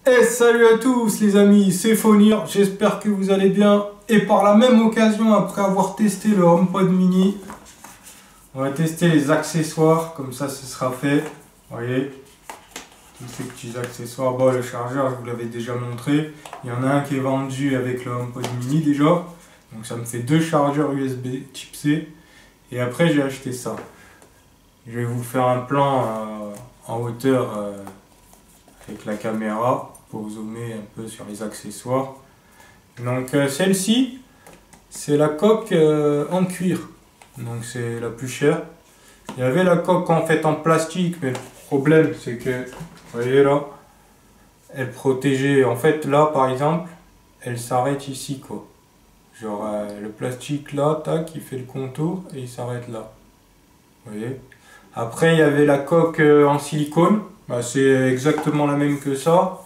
Et salut à tous les amis, c'est Fonir, j'espère que vous allez bien. Et par la même occasion, après avoir testé le HomePod mini, on va tester les accessoires, comme ça ce sera fait. Vous voyez, tous ces petits accessoires. Bon, le chargeur, je vous l'avais déjà montré. Il y en a un qui est vendu avec le HomePod mini déjà. Donc ça me fait deux chargeurs USB type C. Et après j'ai acheté ça. Je vais vous faire un plan en hauteur avec la caméra pour zoomer un peu sur les accessoires. Donc celle-ci, c'est la coque en cuir. Donc c'est la plus chère. Il y avait la coque en fait en plastique, mais le problème c'est que, vous voyez là, elle protégeait. En fait là par exemple, elle s'arrête ici quoi. Genre le plastique là, tac, il fait le contour et il s'arrête là. Vous voyez. Après il y avait la coque en silicone. Bah, c'est exactement la même que ça.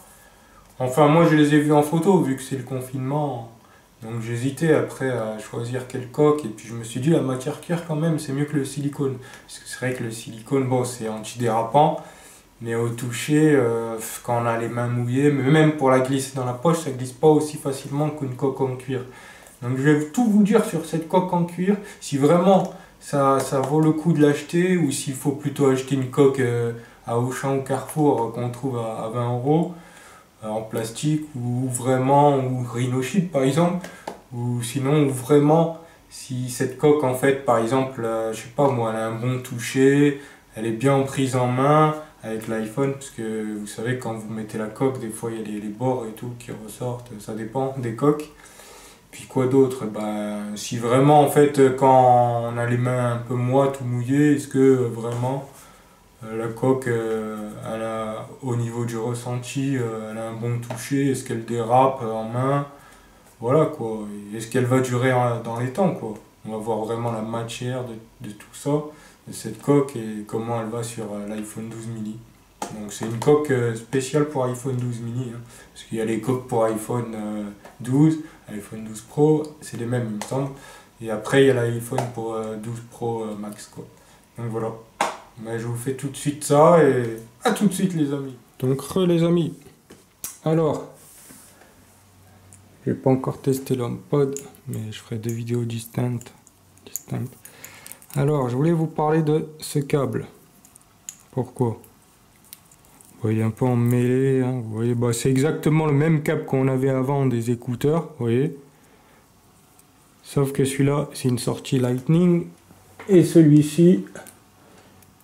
Enfin, moi je les ai vus en photo vu que c'est le confinement. Donc j'hésitais après à choisir quelle coque. Et puis je me suis dit, la matière cuir quand même, c'est mieux que le silicone. Parce que c'est vrai que le silicone, bon, c'est antidérapant. Mais au toucher, quand on a les mains mouillées, mais même pour la glisser dans la poche, ça glisse pas aussi facilement qu'une coque en cuir. Donc je vais tout vous dire sur cette coque en cuir. Si vraiment ça vaut le coup de l'acheter ou s'il faut plutôt acheter une coque à Auchan ou Carrefour qu'on trouve à 20 € en plastique ou vraiment, ou Rhinoshield par exemple, ou sinon ou vraiment si cette coque en fait par exemple, je sais pas moi, elle a un bon toucher, elle est bien prise en main avec l'iPhone, parce que vous savez quand vous mettez la coque, des fois il y a les bords et tout qui ressortent, ça dépend des coques. Puis quoi d'autre? Ben, si vraiment en fait quand on a les mains un peu moites ou mouillées, est-ce que vraiment la coque, elle a, au niveau du ressenti, elle a un bon toucher. Est-ce qu'elle dérape en main? Voilà quoi. Est-ce qu'elle va durer dans les temps quoi? On va voir vraiment la matière de tout ça, de cette coque et comment elle va sur l'iPhone 12 mini. Donc c'est une coque spéciale pour iPhone 12 mini. Hein, parce qu'il y a les coques pour iPhone 12, iPhone 12 Pro, c'est les mêmes il me semble. Et après il y a l'iPhone pour 12 Pro Max quoi. Donc voilà. Mais je vous fais tout de suite ça et à tout de suite les amis. Donc les amis. Alors, j'ai pas encore testé l'HomePod, mais je ferai deux vidéos distinctes. Alors, je voulais vous parler de ce câble. Pourquoi? Vous voyez un peu emmêlé, hein, vous voyez, bah, c'est exactement le même câble qu'on avait avant des écouteurs, vous voyez. Sauf que celui-là, c'est une sortie Lightning et celui-ci,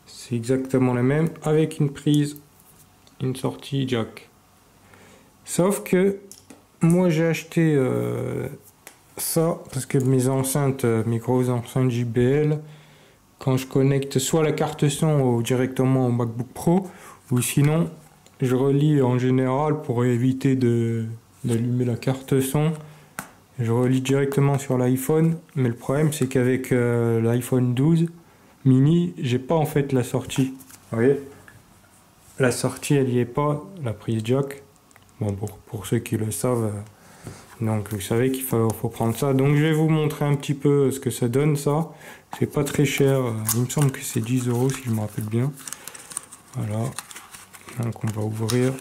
c'est exactement le même avec une prise, une sortie jack. Sauf que moi j'ai acheté ça parce que mes enceintes, mes grosses enceintes JBL, quand je connecte soit la carte son directement au MacBook Pro, ou sinon je relie en général pour éviter d'allumer la carte son. Je relie directement sur l'iPhone, mais le problème c'est qu'avec l'iPhone 12 mini, j'ai pas en fait la sortie. Vous voyez, la sortie elle y est pas, la prise jack. Bon, pour ceux qui le savent, donc vous savez qu'il faut prendre ça. Donc je vais vous montrer un petit peu ce que ça donne ça. C'est pas très cher, il me semble que c'est 10 € si je me rappelle bien. Voilà, donc on va ouvrir.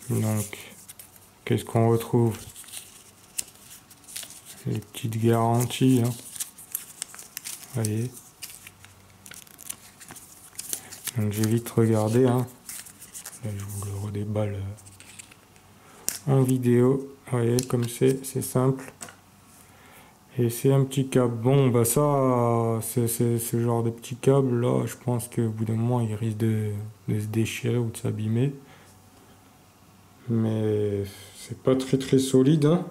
Donc, qu'est-ce qu'on retrouve? Les petites garanties, hein. Vous voyez. Donc j'ai vite regardé, hein. Là, je vous le redéballe en vidéo. Vous voyez comme c'est simple. Et c'est un petit câble. Bon bah ça, c'est ce genre de petit câble là, je pense qu'au bout d'un moment il risque de se déchirer ou de s'abîmer. Mais c'est pas très solide, hein.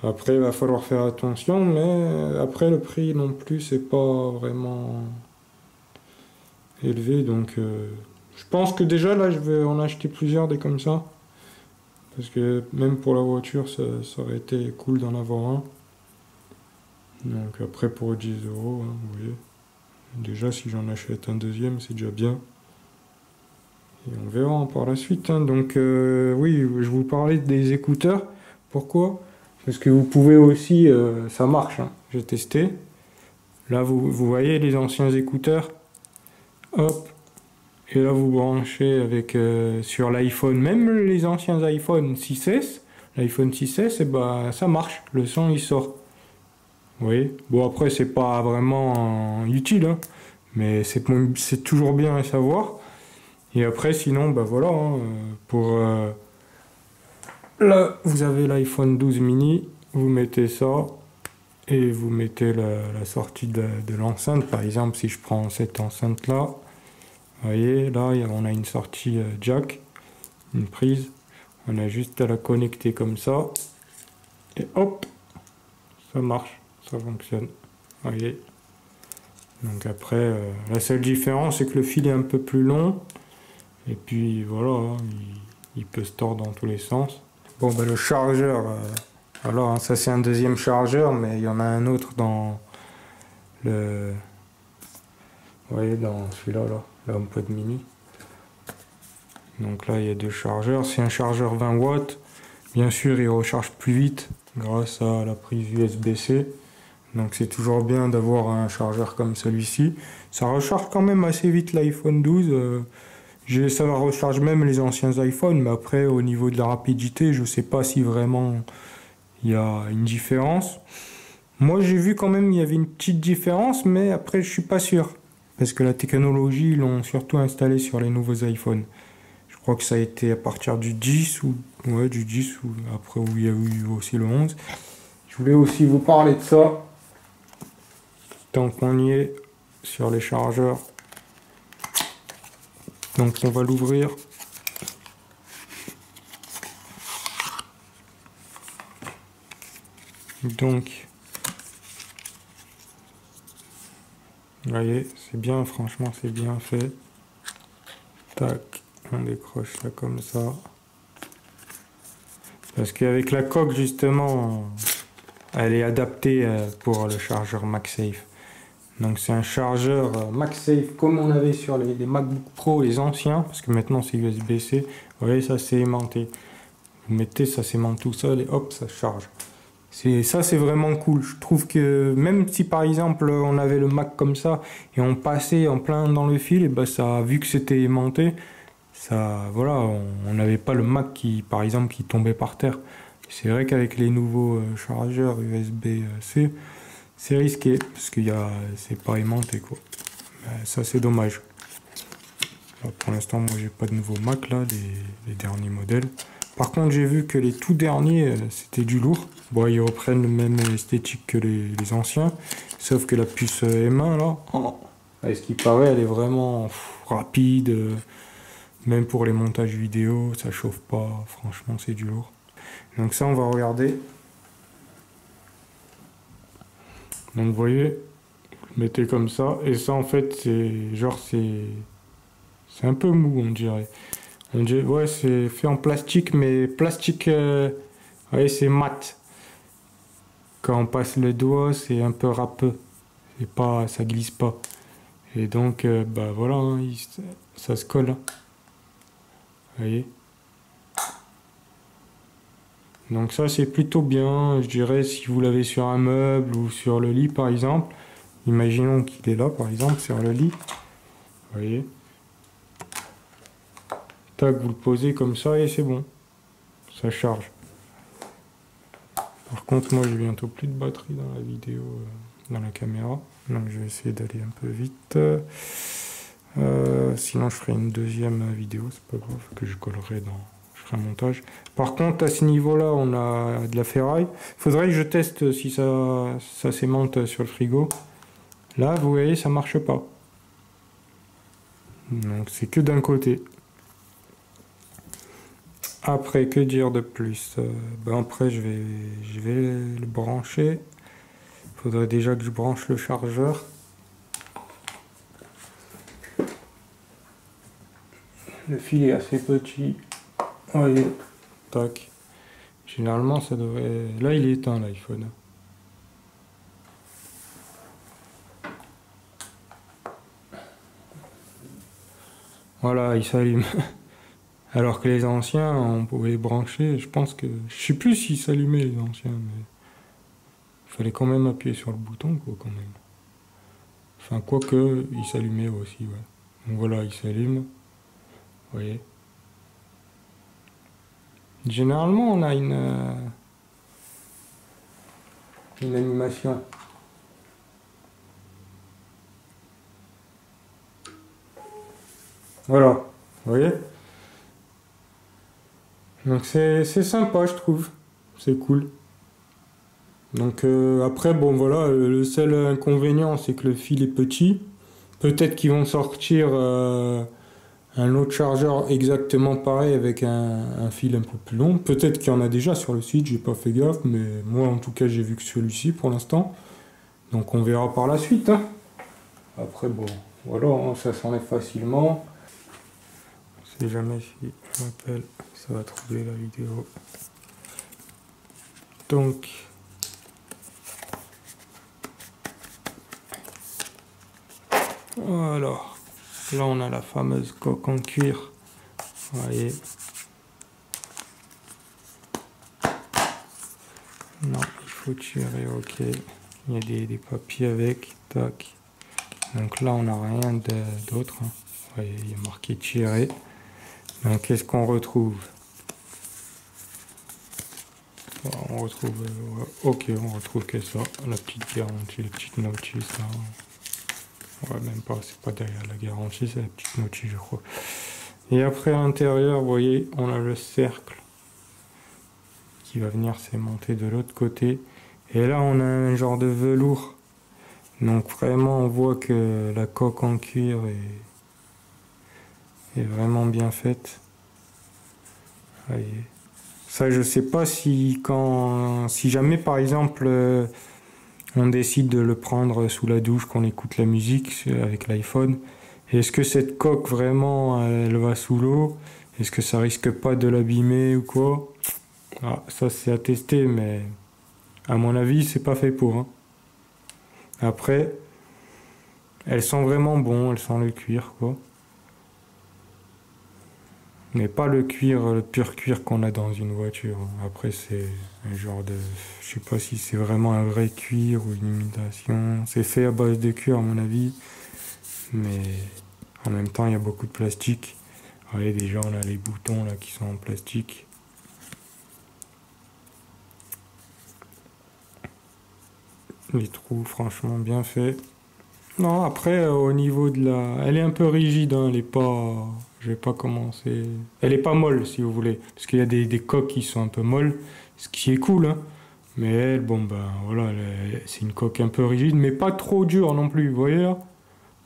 Après il va falloir faire attention, mais après le prix non plus c'est pas vraiment élevé, donc je pense que déjà là je vais en acheter plusieurs des comme ça, parce que même pour la voiture ça aurait été cool d'en avoir un. Donc après pour 10 €, hein, vous voyez, déjà si j'en achète un deuxième c'est déjà bien, et on verra par la suite, hein. Donc oui, je vous parlais des écouteurs. Pourquoi? Parce que vous pouvez aussi, ça marche, hein. J'ai testé. Là vous voyez les anciens écouteurs, Hop. Et là, vous branchez avec sur l'iPhone, même les anciens iPhone 6S, l'iPhone 6S, et bah, ça marche, le son il sort. Vous voyez? Bon, après, c'est pas vraiment utile, hein, mais c'est toujours bien à savoir. Et après, sinon, bah voilà, hein, pour là, vous avez l'iPhone 12 mini, vous mettez ça et vous mettez la sortie de l'enceinte. Par exemple, si je prends cette enceinte là, vous voyez, là, on a une sortie jack, une prise. On a juste à la connecter comme ça et hop, ça marche, ça fonctionne. Vous voyez. Donc après, la seule différence, c'est que le fil est un peu plus long. Et puis voilà, hein, il peut se tordre dans tous les sens. Bon, ben le chargeur, alors hein, ça c'est un deuxième chargeur, mais il y en a un autre dans le... Vous voyez, dans celui-là, là, le HomePod mini. Donc là, il y a deux chargeurs. C'est un chargeur 20 watts. Bien sûr, il recharge plus vite grâce à la prise USB-C. Donc c'est toujours bien d'avoir un chargeur comme celui-ci. Ça recharge quand même assez vite l'iPhone 12. Ça recharge même les anciens iPhones, mais après au niveau de la rapidité, je sais pas si vraiment il y a une différence. Moi j'ai vu quand même il y avait une petite différence, mais après je suis pas sûr. Parce que la technologie, ils l'ont surtout installée sur les nouveaux iPhones. Je crois que ça a été à partir du 10 ou ouais, du 10 ou après où il y a eu aussi le 11. Je voulais aussi vous parler de ça. Tant qu'on y est sur les chargeurs. Donc on va l'ouvrir. Donc, vous voyez, c'est bien, franchement c'est bien fait. Tac, on décroche ça comme ça. Parce qu'avec la coque justement, elle est adaptée pour le chargeur MagSafe. Donc c'est un chargeur MagSafe comme on avait sur les MacBook Pro, les anciens, parce que maintenant c'est USB-C. Vous voyez, ça c'est aimanté. Vous mettez, ça s'aimante tout seul et hop, ça charge. Ça c'est vraiment cool. Je trouve que même si par exemple on avait le Mac comme ça et on passait en plein dans le fil, et ben ça, vu que c'était aimanté, ça, voilà, on n'avait pas le Mac qui, par exemple, qui tombait par terre. C'est vrai qu'avec les nouveaux chargeurs USB-C, c'est risqué parce que c'est pas aimanté quoi. Ça c'est dommage. Alors, pour l'instant, moi j'ai pas de nouveau Mac là, les derniers modèles. Par contre, j'ai vu que les tout derniers, c'était du lourd. Bon, ils reprennent le même esthétique que les anciens, sauf que la puce M1 là, ce qui paraît, elle est vraiment rapide. Même pour les montages vidéo, ça chauffe pas. Franchement, c'est du lourd. Donc ça, on va regarder. Donc vous voyez, vous mettez comme ça, et ça en fait, c'est genre c'est un peu mou, on dirait. Ouais, c'est fait en plastique, mais plastique, ouais, c'est mat. Quand on passe le doigt, c'est un peu râpeux. C'est pas, ça glisse pas. Et donc, bah voilà, hein, ça se colle. Hein. Vous voyez. Donc ça, c'est plutôt bien, je dirais, si vous l'avez sur un meuble ou sur le lit, par exemple. Imaginons qu'il est là, par exemple, sur le lit. Vous voyez. Tac, vous le posez comme ça et c'est bon. Ça charge. Par contre, moi, j'ai bientôt plus de batterie dans la vidéo, dans la caméra. Donc, je vais essayer d'aller un peu vite. Sinon, je ferai une deuxième vidéo. C'est pas grave, que je collerai dans... Je ferai un montage. Par contre, à ce niveau-là, on a de la ferraille. Faudrait que je teste si ça s'aimante sur le frigo. Là, vous voyez, ça marche pas. Donc, c'est que d'un côté. Après, que dire de plus? Ben après, je vais le brancher. Il faudrait déjà que je branche le chargeur. Le fil est assez petit. Voyez, tac. Généralement, ça devrait... Là, il est éteint, l'iPhone. Voilà, il s'allume. Alors que les anciens, on pouvait les brancher, je pense que... Je sais plus s'ils s'allumaient les anciens, mais... Il fallait quand même appuyer sur le bouton, quoi, quand même. Enfin, quoique, ils s'allumaient aussi, ouais. Donc voilà, il s'allume. Vous voyez. Généralement, on a une animation. Voilà, vous voyez. Donc c'est sympa, je trouve. C'est cool. Donc après, bon voilà, le seul inconvénient, c'est que le fil est petit. Peut-être qu'ils vont sortir un autre chargeur exactement pareil avec un fil un peu plus long. Peut-être qu'il y en a déjà sur le site, j'ai pas fait gaffe, mais moi en tout cas j'ai vu que celui-ci pour l'instant. Donc on verra par la suite. Hein. Après bon, voilà, hein, ça s'enlève facilement. Si jamais si je m'appelle, ça va trouver la vidéo. Donc voilà. Là on a la fameuse coque en cuir. Vous voyez. Non, il faut tirer, ok. Il y a des papiers avec, tac. Donc là on n'a rien d'autre. Hein. Vous voyez, il y a marqué tirer. Donc qu'est-ce qu'on retrouve? On retrouve, ok, on retrouve que ça, la petite garantie, la petite notice. Là. Ouais, même pas, c'est pas derrière la garantie, c'est la petite notice, je crois. Et après à l'intérieur, vous voyez, on a le cercle qui va venir s'aimanter de l'autre côté. Et là, on a un genre de velours. Donc vraiment, on voit que la coque en cuir est vraiment bien faite. Vous voyez. Ça, je sais pas si jamais par exemple on décide de le prendre sous la douche, qu'on écoute la musique avec l'iPhone, est-ce que cette coque vraiment elle va sous l'eau? Est-ce que ça risque pas de l'abîmer ou quoi? Ah, ça c'est à tester, mais à mon avis c'est pas fait pour. Hein. Après, elles sont vraiment bon, elles sont le cuir quoi. Mais pas le cuir, le pur cuir qu'on a dans une voiture. Après, c'est un genre de... Je sais pas si c'est vraiment un vrai cuir ou une imitation. C'est fait à base de cuir, à mon avis. Mais en même temps, il y a beaucoup de plastique. Vous voyez, déjà, on a les boutons là qui sont en plastique. Les trous, franchement, bien faits. Non, après, au niveau de la... Elle est un peu rigide, hein, elle est pas... Je vais pas commencer... Elle est pas molle, si vous voulez. Parce qu'il y a des coques qui sont un peu molles, ce qui est cool, hein. Mais elle, bon, ben, voilà, c'est une coque un peu rigide, mais pas trop dure non plus, vous voyez, là?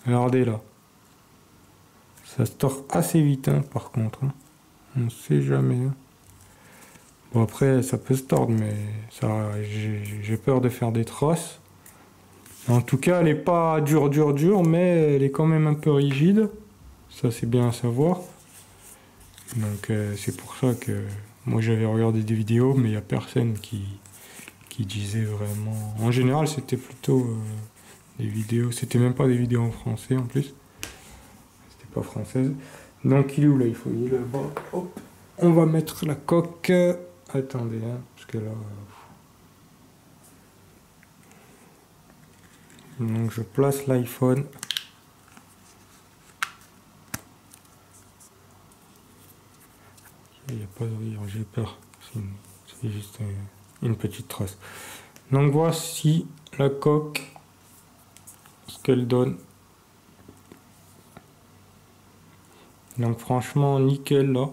Regardez, là. Ça se tord assez vite, hein, par contre. Hein. On ne sait jamais. Hein. Bon, après, ça peut se tordre, mais ça, j'ai peur de faire des traces. En tout cas, elle n'est pas dure, mais elle est quand même un peu rigide. Ça, c'est bien à savoir. Donc, c'est pour ça que moi, j'avais regardé des vidéos, mais il n'y a personne qui disait vraiment... En général, c'était plutôt des vidéos... C'était même pas des vidéos en français, en plus. C'était pas française. Donc, il est où, là? Il faut y aller là-bas. Hop. On va mettre la coque. Attendez, hein, parce que là... Donc je place l'iPhone. Il n'y a pas de rire, j'ai peur. C'est juste une petite trace. Donc voici la coque, ce qu'elle donne. Donc franchement nickel là.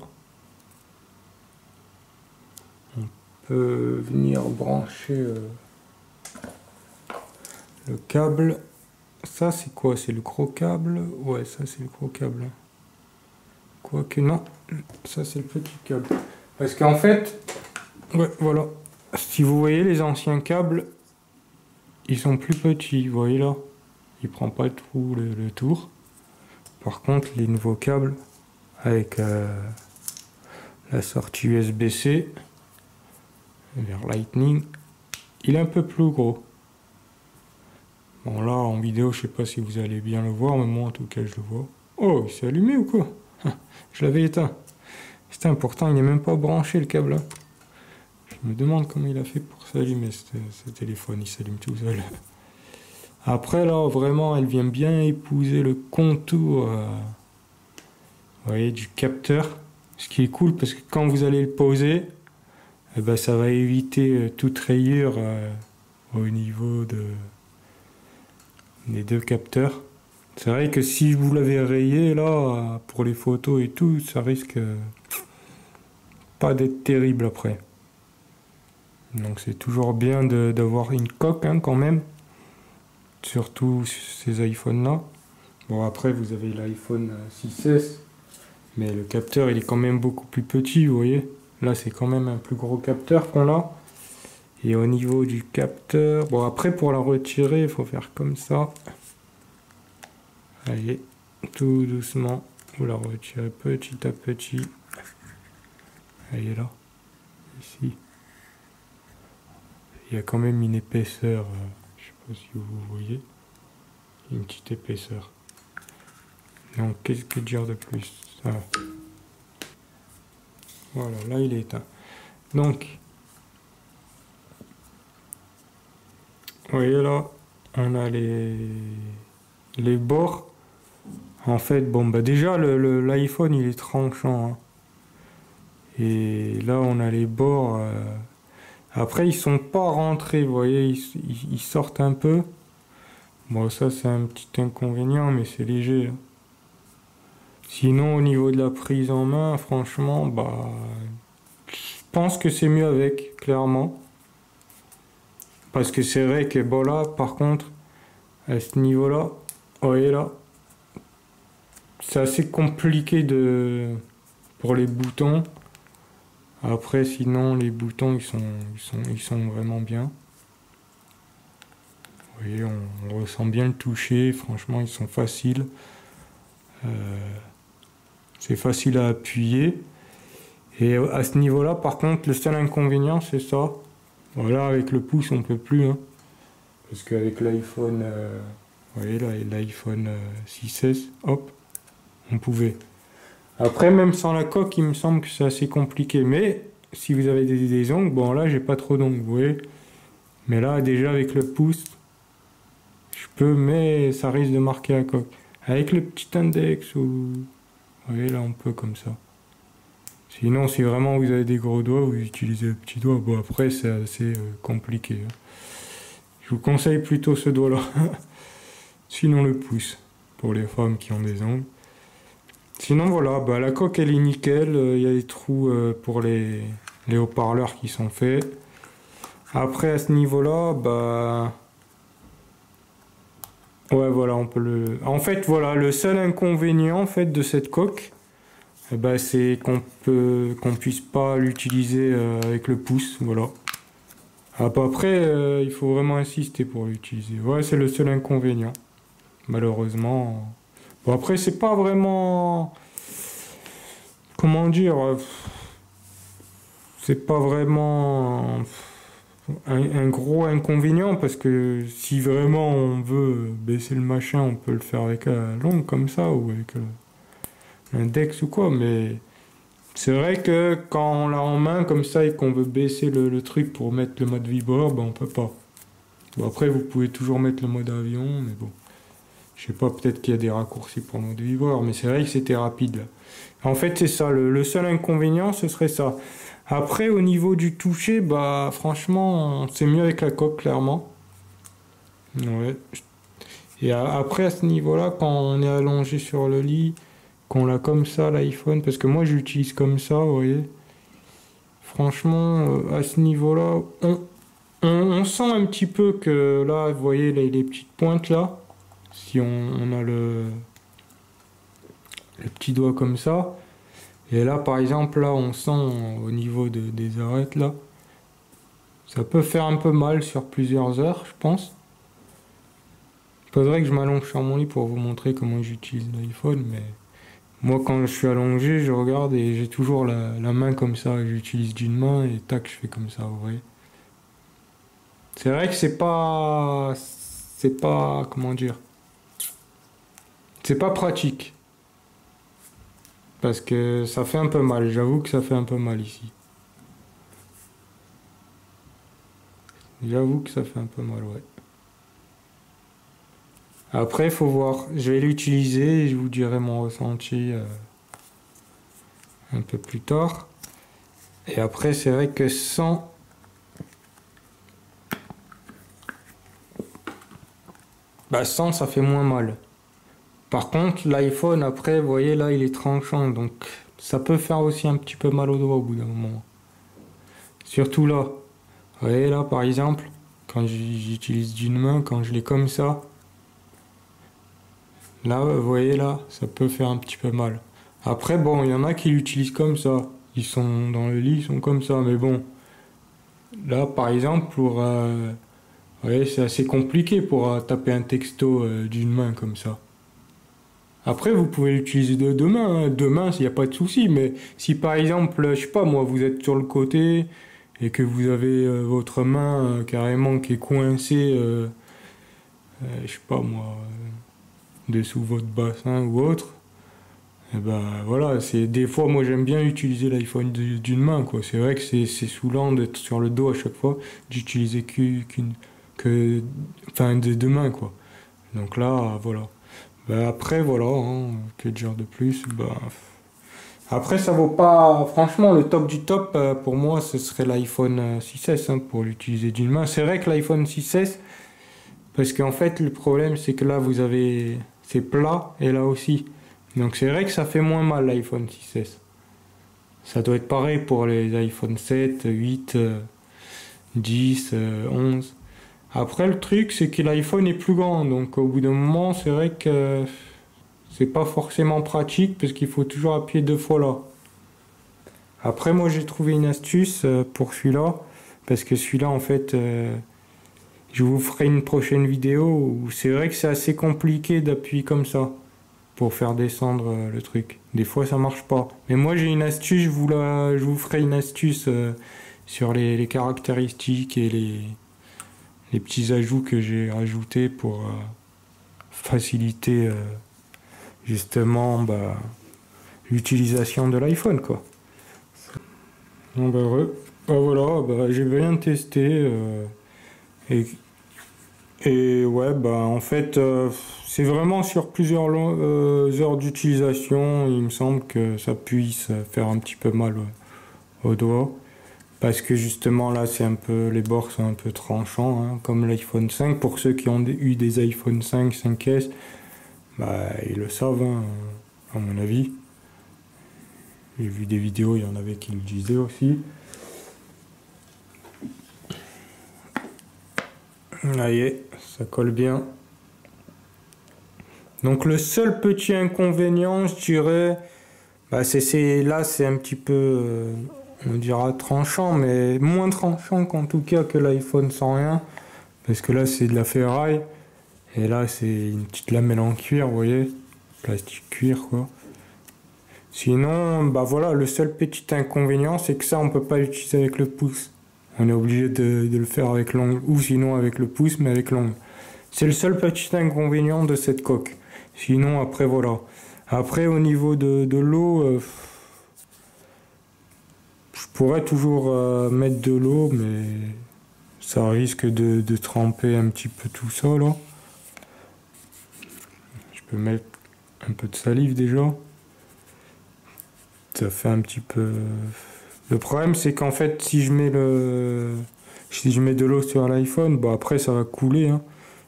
On peut venir brancher le câble. Ça c'est quoi? C'est le gros câble? Ouais, ça c'est le gros câble. Quoique non, ça c'est le petit câble. Parce qu'en fait, ouais, voilà. Si vous voyez les anciens câbles, ils sont plus petits, vous voyez là. Il prend pas tout le tour. Par contre, les nouveaux câbles avec la sortie USB-C vers Lightning, il est un peu plus gros. Bon là en vidéo je sais pas si vous allez bien le voir, mais moi en tout cas je le vois. Oh, il s'est allumé ou quoi? Je l'avais éteint. Putain, pourtant il n'est même pas branché le câble. Hein. Je me demande comment il a fait pour s'allumer ce téléphone, il s'allume tout seul. Après là, vraiment, elle vient bien épouser le contour, vous voyez, du capteur. Ce qui est cool parce que quand vous allez le poser, eh ben, ça va éviter toute rayure au niveau des deux capteurs. C'est vrai que si vous l'avez rayé là, pour les photos et tout, ça risque pas d'être terrible après. Donc c'est toujours bien d'avoir une coque hein, quand même, surtout ces iPhones là. Bon après vous avez l'iPhone 6S, mais le capteur il est quand même beaucoup plus petit, vous voyez. Là c'est quand même un plus gros capteur qu'on a. Et au niveau du capteur, bon après pour la retirer il faut faire comme ça. Allez, tout doucement, vous la retirez petit à petit. Elle est là, ici. Il y a quand même une épaisseur, je sais pas si vous voyez, une petite épaisseur. Donc qu'est-ce que dire de plus? Ça. Voilà, là il est éteint. Donc, vous voyez là, on a les bords. En fait, bon bah déjà l'iPhone il est tranchant. Hein. Et là on a les bords. Après ils sont pas rentrés, vous voyez, ils sortent un peu. Bon ça c'est un petit inconvénient mais c'est léger. Hein. Sinon au niveau de la prise en main, franchement, bah je pense que c'est mieux avec, clairement. Parce que c'est vrai que bon là par contre, à ce niveau-là, vous voyez là, c'est assez compliqué pour les boutons. Après sinon les boutons ils sont vraiment bien. Vous voyez, on ressent bien le toucher, franchement ils sont faciles. C'est facile à appuyer. Et à ce niveau-là, par contre, le seul inconvénient c'est ça. Voilà, avec le pouce on peut plus. Hein. Parce qu'avec l'iPhone, vous voyez là, l'iPhone 6S, hop, on pouvait. Après, même sans la coque, il me semble que c'est assez compliqué. Mais si vous avez des ongles, bon là, j'ai pas trop d'ongles, vous voyez. Mais là, déjà avec le pouce, je peux, mais ça risque de marquer la coque. Avec le petit index, ou vous voyez là, on peut comme ça. Sinon, si vraiment vous avez des gros doigts, vous utilisez le petit doigt. Bon, après, c'est assez compliqué. Hein. Je vous conseille plutôt ce doigt-là. Sinon, le pouce, pour les femmes qui ont des ongles. Sinon voilà, bah, la coque elle est nickel, il y a des trous pour les haut-parleurs qui sont faits. Après à ce niveau-là, bah ouais voilà, on peut le. En fait voilà, le seul inconvénient en fait de cette coque, bah, c'est qu'on puisse pas l'utiliser avec le pouce, voilà. Après il faut vraiment insister pour l'utiliser. Ouais, c'est le seul inconvénient. Malheureusement. Bon après c'est pas vraiment. Comment dire, c'est pas vraiment un gros inconvénient parce que si vraiment on veut baisser le machin, on peut le faire avec l'ongle comme ça ou avec l'index ou quoi, mais c'est vrai que quand on l'a en main comme ça et qu'on veut baisser le truc pour mettre le mode vibreur, ben on peut pas. Bon, après vous pouvez toujours mettre le mode avion, mais bon. Je sais pas, peut-être qu'il y a des raccourcis pour le mode vibreur, mais c'est vrai que c'était rapide. Là. En fait, c'est ça. Le seul inconvénient, ce serait ça. Après, au niveau du toucher, bah franchement, c'est mieux avec la coque, clairement. Ouais. Et après, à ce niveau-là, quand on est allongé sur le lit, qu'on l'a comme ça, l'iPhone, parce que moi, j'utilise comme ça, vous voyez. Franchement, à ce niveau-là, on sent un petit peu que là, vous voyez les petites pointes là. Si on a le petit doigt comme ça, et là par exemple là on sent au niveau des arêtes là, ça peut faire un peu mal sur plusieurs heures je pense. Il faudrait que je m'allonge sur mon lit pour vous montrer comment j'utilise l'iPhone, mais moi quand je suis allongé je regarde et j'ai toujours la main comme ça, j'utilise d'une main et tac je fais comme ça, vous voyez. C'est vrai que c'est pas comment dire, c'est pas pratique. Parce que ça fait un peu mal, j'avoue que ça fait un peu mal ici. J'avoue que ça fait un peu mal, ouais. Après, il faut voir. Je vais l'utiliser et je vous dirai mon ressenti un peu plus tard. Et après, c'est vrai que sans... sans, ça fait moins mal. Par contre, l'iPhone, après, vous voyez, là, il est tranchant. Donc, ça peut faire aussi un petit peu mal au doigt au bout d'un moment. Surtout là. Vous voyez, là, par exemple, quand j'utilise d'une main, quand je l'ai comme ça, là, vous voyez, là, ça peut faire un petit peu mal. Après, bon, il y en a qui l'utilisent comme ça. Ils sont dans le lit, ils sont comme ça. Mais bon, là, par exemple, pour... vous voyez, c'est assez compliqué pour taper un texto d'une main comme ça. Après, vous pouvez l'utiliser de deux mains, hein. Deux mains, il n'y a pas de souci. Mais si par exemple, je sais pas moi, vous êtes sur le côté et que vous avez votre main carrément qui est coincée, je sais pas moi, dessous votre bassin ou autre, et ben voilà, c'est des fois moi j'aime bien utiliser l'iPhone d'une main quoi. C'est vrai que c'est saoulant d'être sur le dos à chaque fois, d'utiliser enfin des deux mains quoi. Donc là, voilà. Après, voilà, hein, que dire de plus après, ça vaut pas... Franchement, le top du top, pour moi, ce serait l'iPhone 6S hein, pour l'utiliser d'une main. C'est vrai que l'iPhone 6S, parce qu'en fait, le problème, c'est que là, vous avez... C'est plat, et là aussi. Donc c'est vrai que ça fait moins mal, l'iPhone 6S. Ça doit être pareil pour les iPhone 7, 8, 10, 11... Après, le truc, c'est que l'iPhone est plus grand, donc au bout d'un moment, c'est vrai que c'est pas forcément pratique parce qu'il faut toujours appuyer deux fois là. Après, moi, j'ai trouvé une astuce pour celui-là, parce que celui-là, en fait, je vous ferai une prochaine vidéo où c'est vrai que c'est assez compliqué d'appuyer comme ça pour faire descendre le truc. Des fois, ça marche pas. Mais moi, j'ai une astuce, je vous ferai une astuce sur les caractéristiques et les petits ajouts que j'ai rajoutés pour faciliter justement l'utilisation de l'iPhone quoi. Bon, voilà, j'ai bien testé et, ouais en fait c'est vraiment sur plusieurs heures d'utilisation il me semble que ça puisse faire un petit peu mal au doigt. Parce que justement là c'est un peu les bords sont un peu tranchants hein, comme l'iPhone 5 pour ceux qui ont eu des iPhone 5, 5S ils le savent hein, à mon avis. J'ai vu des vidéos, il y en avait qui le disaient aussi. Là y est, ça colle bien. Donc le seul petit inconvénient je dirais là c'est un petit peu on dira tranchant, mais moins tranchant qu'en tout cas que l'iPhone sans rien. Parce que là, c'est de la ferraille. Et là, c'est une petite lamelle en cuir, vous voyez. Plastique cuir, quoi. Sinon, voilà, le seul petit inconvénient, c'est que ça, on peut pas l'utiliser avec le pouce. On est obligé de le faire avec l'ongle. Ou sinon avec le pouce, mais avec l'ongle. C'est le seul petit inconvénient de cette coque. Sinon, après, voilà. Après, au niveau de l'eau... je pourrais toujours mettre de l'eau, mais ça risque de tremper un petit peu tout ça là. Je peux mettre un peu de salive déjà. Ça fait un petit peu... Le problème c'est qu'en fait si je mets de l'eau sur l'iPhone, après ça va couler. Hein.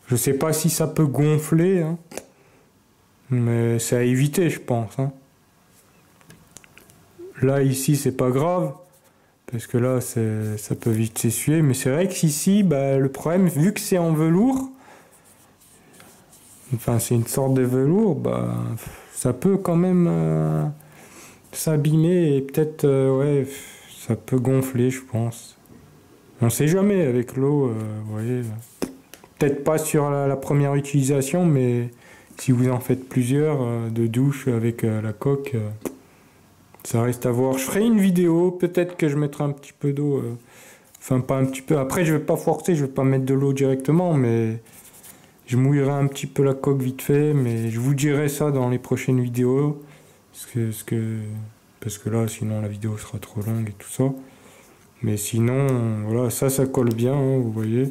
Je sais pas si ça peut gonfler, hein. Mais c'est à éviter je pense. Hein. Là ici c'est pas grave. Parce que là, ça peut vite s'essuyer. Mais c'est vrai qu'ici, le problème, vu que c'est en velours, enfin c'est une sorte de velours, ça peut quand même s'abîmer et peut-être, ouais, ça peut gonfler, je pense. On sait jamais avec l'eau, vous voyez. Peut-être pas sur la première utilisation, mais si vous en faites plusieurs de douche avec la coque... ça reste à voir. Je ferai une vidéo, peut-être que je mettrai un petit peu d'eau. Enfin, pas un petit peu. Après, je vais pas forcer, je vais pas mettre de l'eau directement, mais je mouillerai un petit peu la coque vite fait. Mais je vous dirai ça dans les prochaines vidéos. Parce que là, sinon, la vidéo sera trop longue et tout ça. Mais sinon, voilà, ça colle bien, hein, vous voyez.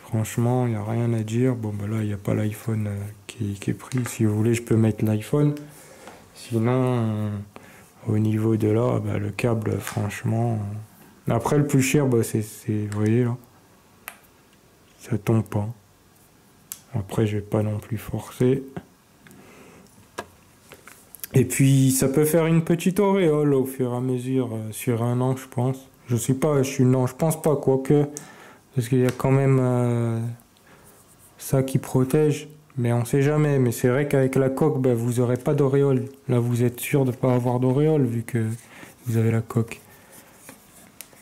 Franchement, il n'y a rien à dire. Bon, bah là, il n'y a pas l'iPhone qui est pris. Si vous voulez, je peux mettre l'iPhone. Sinon, au niveau de là, bah, le câble, franchement... Après, le plus cher, bah, vous voyez, là, ça tombe pas. Après, je vais pas non plus forcer. Et puis, ça peut faire une petite auréole au fur et à mesure sur un an, je pense. Je sais pas, non, je pense pas, quoique... Parce qu'il y a quand même ça qui protège, mais on sait jamais. Mais c'est vrai qu'avec la coque, ben, vous n'aurez pas d'auréole. Là, vous êtes sûr de ne pas avoir d'auréole vu que vous avez la coque.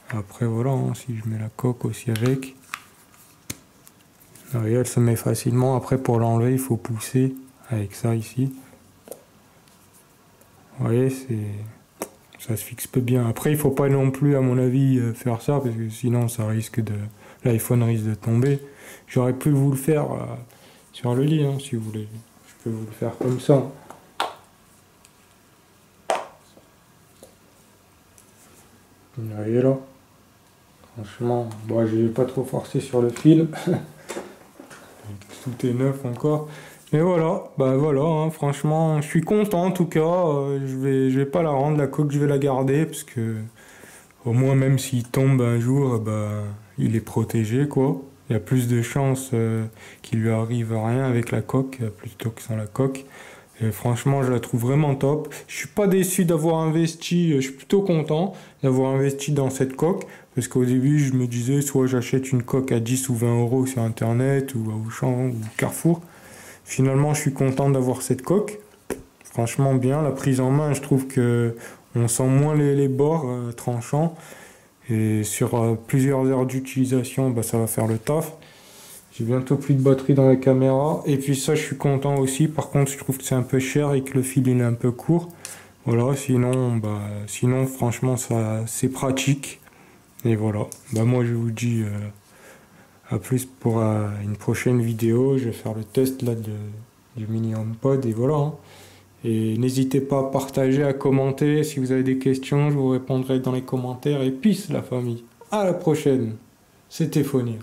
Après, voilà, hein, si je mets la coque aussi avec. L'auréole se met facilement. Après, pour l'enlever, il faut pousser avec ça ici. Vous voyez, ça se fixe peu bien. Après, il faut pas non plus, à mon avis, faire ça, parce que sinon, ça risque de... L'iPhone risque de tomber. J'aurais pu vous le faire sur le lit, hein, si vous voulez. Je peux vous le faire comme ça. Vous voyez là. Franchement, bon, je vais pas trop forcer sur le fil. Tout est neuf encore. Mais voilà, bah voilà, hein, franchement, je suis content en tout cas. Je vais pas la rendre, la coque, je vais la garder, parce que au moins, même s'il tombe un jour, bah, il est protégé, quoi. Il y a plus de chances qu'il lui arrive rien avec la coque plutôt que sans la coque. Et franchement, je la trouve vraiment top. Je suis pas déçu d'avoir investi, je suis plutôt content d'avoir investi dans cette coque. Parce qu'au début, je me disais, soit j'achète une coque à 10 ou 20 euros sur Internet, ou à Auchan, ou Carrefour. Finalement, je suis content d'avoir cette coque. Franchement bien, la prise en main, je trouve que on sent moins les bords tranchants. Et sur plusieurs heures d'utilisation, bah, ça va faire le taf. J'ai bientôt plus de batterie dans la caméra. Et puis ça, je suis content aussi. Par contre, je trouve que c'est un peu cher et que le fil il est un peu court. Voilà, sinon franchement, ça c'est pratique. Et voilà. Bah, moi, je vous dis à plus pour une prochaine vidéo. Je vais faire le test là du mini HomePod. Et voilà. Hein. Et n'hésitez pas à partager, à commenter. Si vous avez des questions, je vous répondrai dans les commentaires. Et peace la famille. À la prochaine. C'était Fonir.